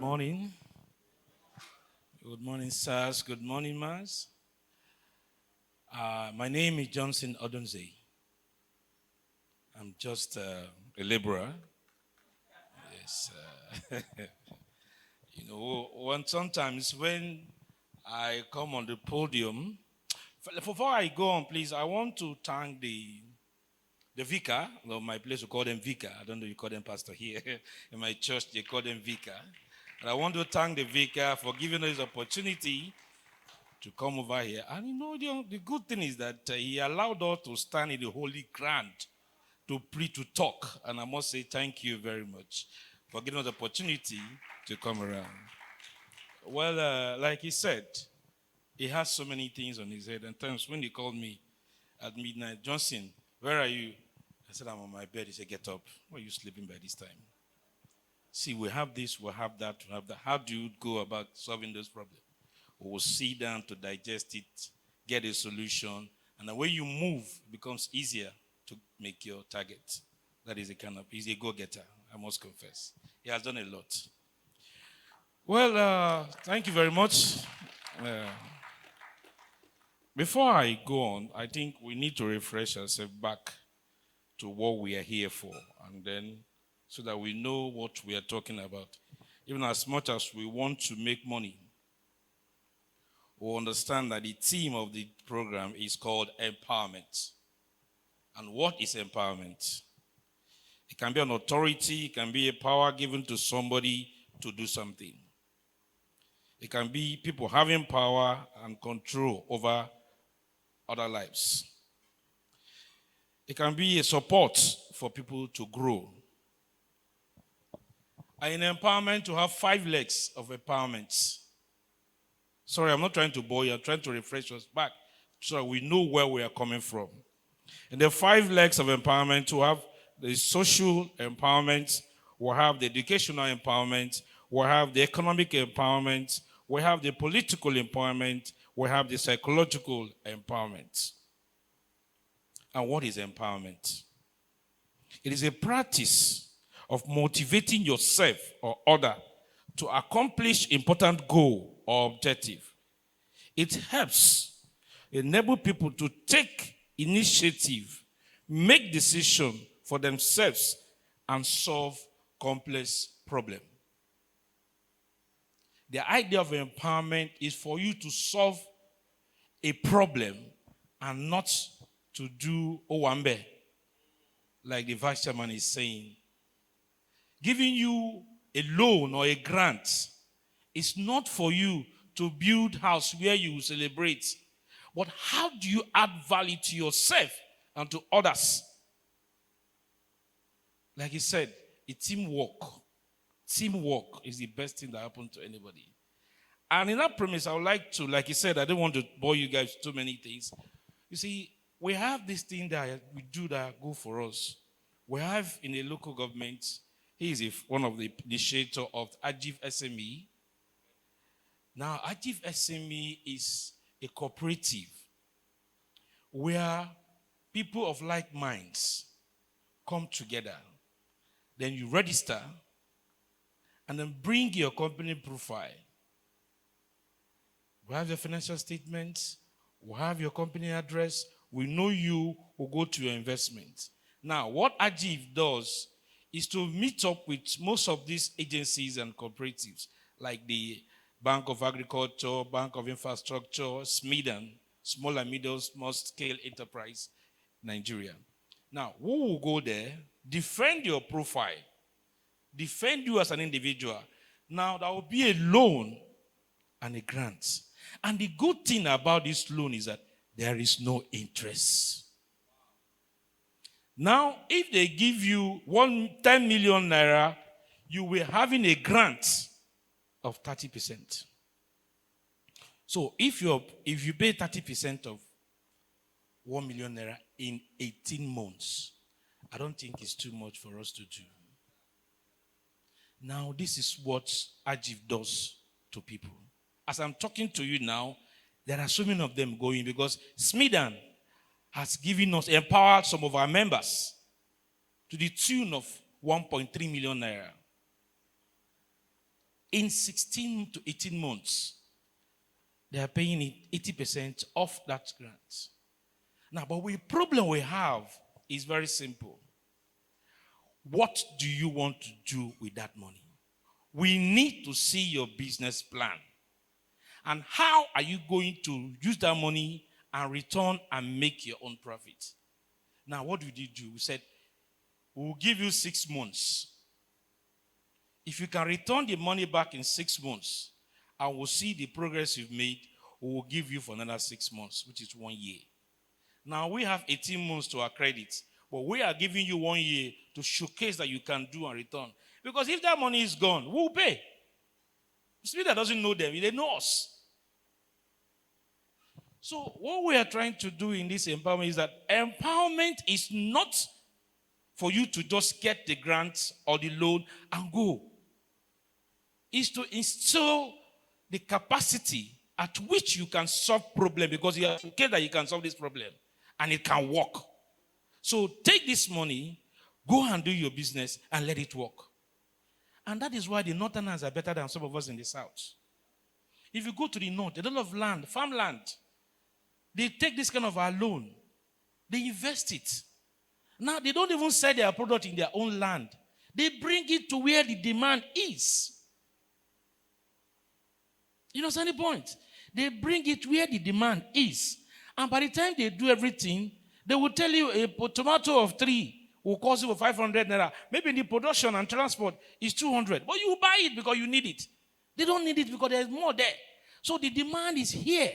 Morning. Good morning, sirs. Good morning, Mars. My name is Johnson Odunze. I'm just a laborer. Yes. Sometimes when I come on the podium, before I go on, please, I want to thank the vicar. Well, my place we call them vicar. I don't know if you call them pastor here. In my church, they call them vicar. And I want to thank the vicar for giving us the opportunity to come over here. And the good thing is that he allowed us to stand in the holy ground to to talk. And I must say thank you very much for giving us the opportunity to come around. Well, like he said, he has so many things on his head. And times when he called me at midnight, Johnson, where are you? I said, I'm on my bed. He said, get up. Why are you sleeping by this time? See, we have this, we have that, we have that. How do you go about solving those problems? We will sit down to digest it, get a solution, and the way you move becomes easier to make your target. That is a kind of, he's a go-getter, I must confess. He has done a lot. Well, thank you very much. Before I go on, I think we need to refresh ourselves back to what we are here for, and then so that we know what we are talking about. Even as much as we want to make money, we understand that the theme of the program is called empowerment. And what is empowerment? It can be an authority, it can be a power given to somebody to do something. It can be people having power and control over other lives. It can be a support for people to grow. And in empowerment, to have 5 legs of empowerment. Sorry, I'm not trying to bore you. I'm trying to refresh us back so we know where we are coming from. In the 5 legs of empowerment, to have the social empowerment, we have the educational empowerment, we have the economic empowerment, we have the political empowerment, we have the psychological empowerment. And what is empowerment? It is a practice of motivating yourself or other to accomplish important goal or objective. It helps enable people to take initiative, make decisions for themselves, and solve complex problems. The idea of empowerment is for you to solve a problem and not to do owambe, like the vice chairman is saying. Giving you a loan or a grant is not for you to build house where you will celebrate, but how do you add value to yourself and to others? Like he said, a teamwork. Teamwork is the best thing that happened to anybody. And in that premise, I would like to, like he said, I don't want to bore you guys with too many things. You see, we have this thing that we do that go for us. We have in a local government, he is one of the initiators of Achieve SME. Now, Achieve SME is a cooperative where people of like minds come together. Then you register and then bring your company profile. We have your financial statements. We have your company address. We know you will go to your investment. Now, what Achieve does is to meet up with most of these agencies and cooperatives, like the Bank of Agriculture, Bank of Infrastructure, SMEDAN, Small and Middle Small Scale Enterprise, Nigeria. Now, who will go there, defend your profile, defend you as an individual. Now, there will be a loan and a grant. And the good thing about this loan is that there is no interest. Now, if they give you 10 million naira, you will having a grant of 30%. So if you pay 30% of 1 million naira in 18 months, I don't think it's too much for us to do. Now, this is what Achieve does to people. As I'm talking to you now, there are so many of them going because SMEDAN has given us, empowered some of our members to the tune of 1.3 million naira. in 16 to 18 months, they are paying 80% of that grant. Now, but the problem we have is very simple. What do you want to do with that money? We need to see your business plan. And how are you going to use that money and return and make your own profit? Now, what did you do? We said, we'll give you 6 months. If you can return the money back in 6 months, and we'll see the progress you've made, we will give you for another 6 months, which is 1 year. Now, we have 18 months to our credit, but we are giving you 1 year to showcase that you can do and return. Because if that money is gone, who will pay? Somebody that doesn't know them, they know us. So what we are trying to do in this empowerment is that empowerment is not for you to just get the grant or the loan and go. It's to instill the capacity at which you can solve problem, because you are okay that you can solve this problem and it can work. So take this money, go and do your business and let it work. And that is why the Northerners are better than some of us in the South. If you go to the North, a lot of land, farmland, they take this kind of a loan. They invest it. Now, they don't even sell their product in their own land. They bring it to where the demand is. You know, any point? They bring it where the demand is. And by the time they do everything, they will tell you a tomato of 3 will cost you 500 naira. Maybe the production and transport is 200. But you buy it because you need it. They don't need it because there's more there. So the demand is here.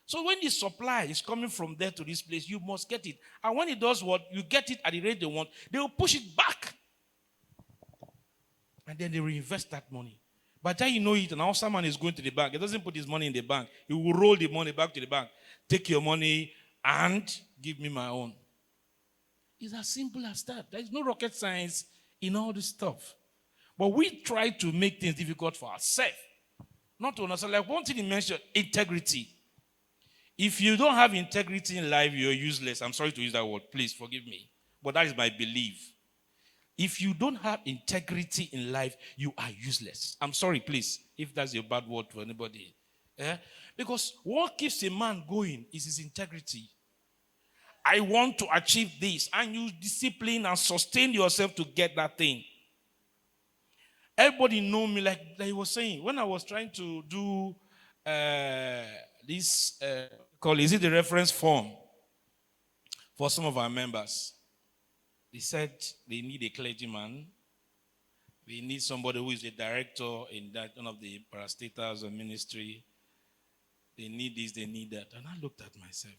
So when the supply is coming from there to this place, you must get it. And when it does what, you get it at the rate they want, they will push it back. And then they reinvest that money. By the time you know it, and now someone is going to the bank, he doesn't put his money in the bank. He will roll the money back to the bank. Take your money and give me my own. It's as simple as that. There is no rocket science in all this stuff. But we try to make things difficult for ourselves. Not to understand. Like one thing you mentioned, integrity. If you don't have integrity in life, you're useless. I'm sorry to use that word. Please forgive me. But that is my belief. If you don't have integrity in life, you are useless. I'm sorry, please, if that's a bad word for anybody. Because what keeps a man going is his integrity. I want to achieve this. And you discipline and sustain yourself to get that thing. Everybody know me, like he was saying. When I was trying to do this, is it the reference form for some of our members? They said they need a clergyman. They need somebody who is a director in that one of the parastatals or ministry. They need this, they need that. And I looked at myself.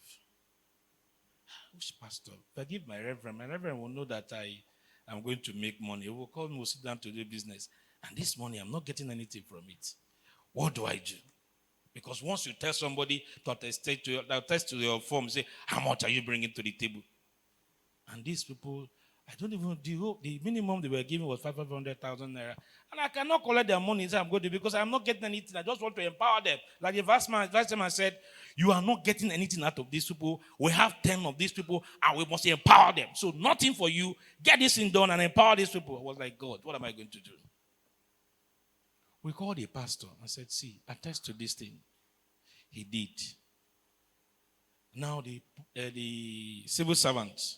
Which pastor? Forgive my reverend. My reverend will know that I am going to make money. He will call me, we'll sit down to do business. And this money, I'm not getting anything from it. What do I do? Because once you tell somebody to attest to your form, say, how much are you bringing to the table? And these people, I don't even, the minimum they were giving was 500,000 naira. And I cannot collect their money I'm going to, because I'm not getting anything. I just want to empower them. Like the vice chairman said, you are not getting anything out of these people. We have 10 of these people and we must empower them. So nothing for you. Get this thing done and empower these people. I was like, God, what am I going to do? We called a pastor and said, see, attest to this thing. He did. Now the civil servants,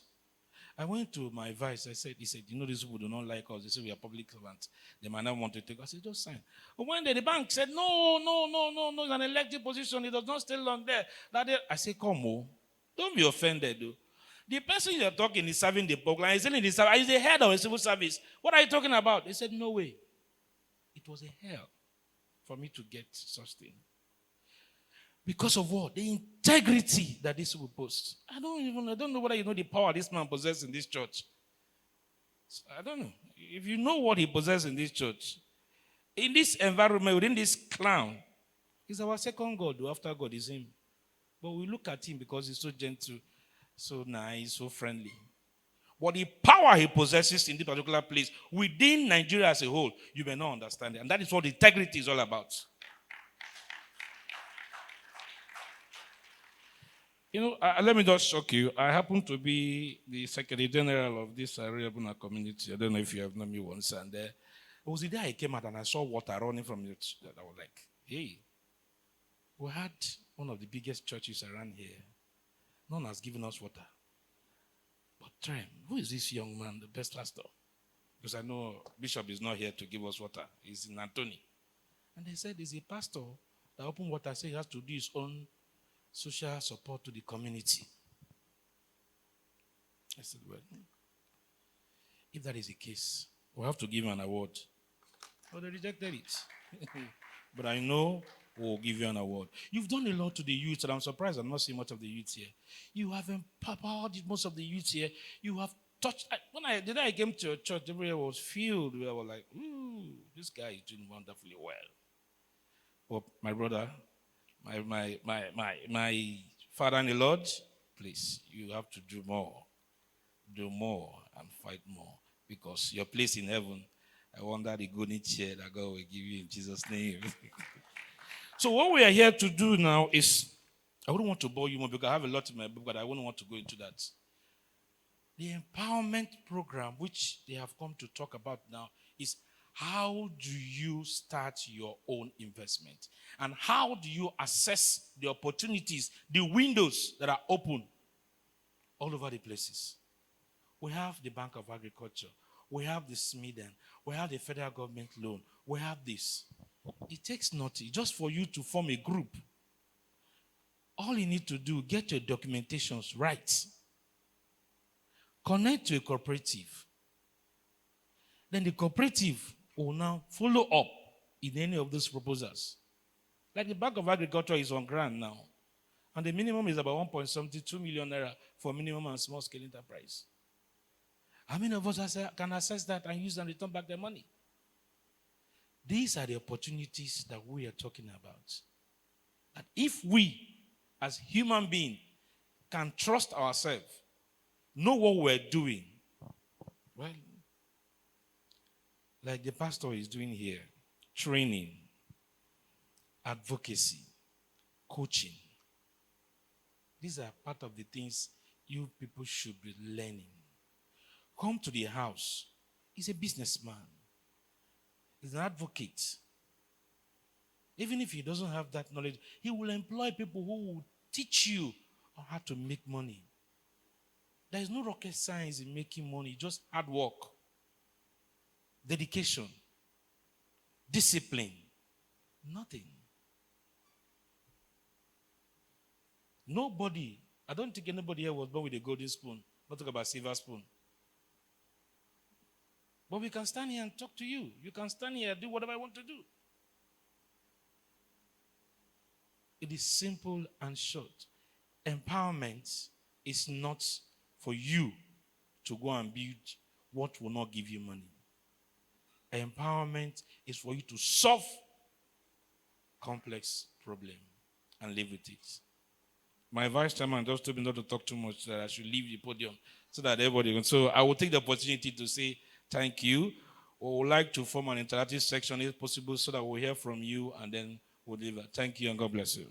I went to my vice. He said, you know, these people do not like us. They say we are public servants. They might not want to take us. I said, just sign. But one day the bank said, no, it's an elected position. It does not stay long there. I said, come on. Don't be offended, though. The person you're talking is serving the public. He's the head of a civil service. What are you talking about? They said, no way. It was a hell for me to get such thing. Because of what? The integrity that this will post. I don't know whether you know the power this man possesses in this church. So I don't know. If you know what he possesses in this church, in this environment, within this clown, he's our second God. After God is him. But we look at him because he's so gentle, so nice, so friendly. But the power he possesses in this particular place, within Nigeria as a whole, you may not understand it. And that is what integrity is all about. You know, let me just shock you. I happen to be the Secretary General of this Rebuna community. I don't know if you have known me once. And It was the day I came out and I saw water running from it. I was like, hey, we had one of the biggest churches around here. No one has given us water. But Trem, who is this young man, the best pastor? Because I know Bishop is not here to give us water. He's in Anthony. And they said he's a pastor that open water, say he has to do his own social support to the community. I said, well, if that is the case, we'll have to give him an award. But they rejected it. But I know we'll give you an award. You've done a lot to the youth, and I'm surprised I'm not seeing much of the youth here. You have empowered most of the youth here. You have touched. The day I came to a church, everywhere was filled. I was like, ooh, this guy is doing wonderfully well. But my brother, my father in the Lord, please, you have to do more and fight more, because your place in heaven, I wonder the golden chair that God will give you in Jesus' name. So what we are here to do now is, I wouldn't want to bore you more because I have a lot in my book, but I wouldn't want to go into that. The empowerment program, which they have come to talk about now, is how do you start your own investment? And how do you assess the opportunities, the windows that are open all over the places? We have the Bank of Agriculture. We have the SMIDEN. We have the federal government loan. We have this. It takes nothing just for you to form a group. All you need to do, get your documentations right. Connect to a cooperative. Then the cooperative will now follow up in any of those proposals. Like the Bank of Agriculture is on grant now. And the minimum is about 1.72 million naira for minimum and small scale enterprise. How many of us can access that and use and return back their money? These are the opportunities that we are talking about. That if we, as human beings, can trust ourselves, know what we're doing, well, like the pastor is doing here, training, advocacy, coaching. These are part of the things you people should be learning. Come to the house. He's a businessman. He's an advocate. Even if he doesn't have that knowledge, he will employ people who will teach you on how to make money. There is no rocket science in making money, just hard work, dedication, discipline, nothing. Nobody, I don't think anybody here was born with a golden spoon. Not talk about silver spoon. But we can stand here and talk to you. You can stand here and do whatever I want to do. It is simple and short. Empowerment is not for you to go and build what will not give you money. Empowerment is for you to solve complex problem and live with it. My vice chairman just told me not to talk too much, that I should leave the podium so that everybody can. So I will take the opportunity to say thank you. We would like to form an interactive section if possible so that we'll hear from you and then we'll leave it. Thank you and God bless you.